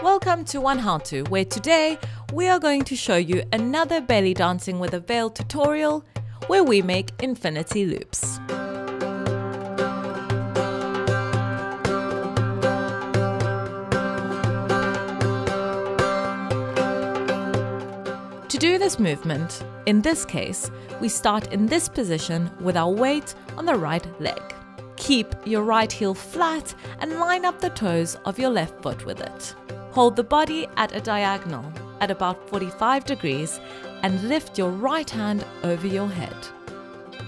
Welcome to oneHOWTO, where today we are going to show you another belly dancing with a veil tutorial where we make infinity loops. To do this movement, in this case, we start in this position with our weight on the right leg. Keep your right heel flat and line up the toes of your left foot with it. Hold the body at a diagonal at about 45 degrees and lift your right hand over your head.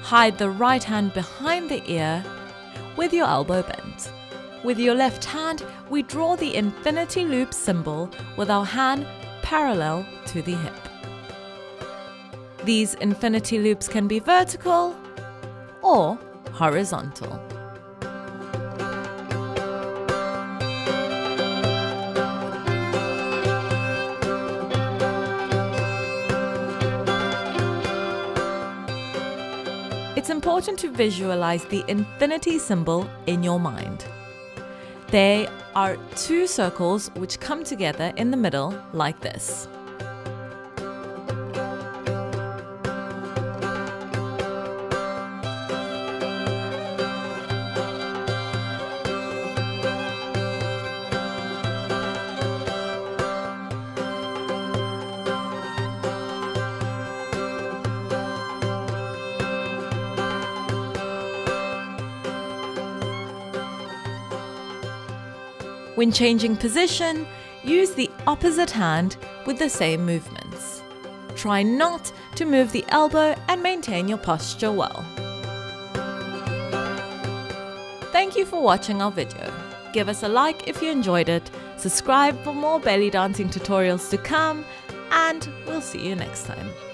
Hide the right hand behind the ear with your elbow bent. With your left hand, we draw the infinity loop symbol with our hand parallel to the hip. These infinity loops can be vertical or horizontal. It's important to visualize the infinity symbol in your mind. There are two circles which come together in the middle like this. When changing position, use the opposite hand with the same movements. Try not to move the elbow and maintain your posture well. Thank you for watching our video. Give us a like if you enjoyed it, subscribe for more belly dancing tutorials to come, and we'll see you next time.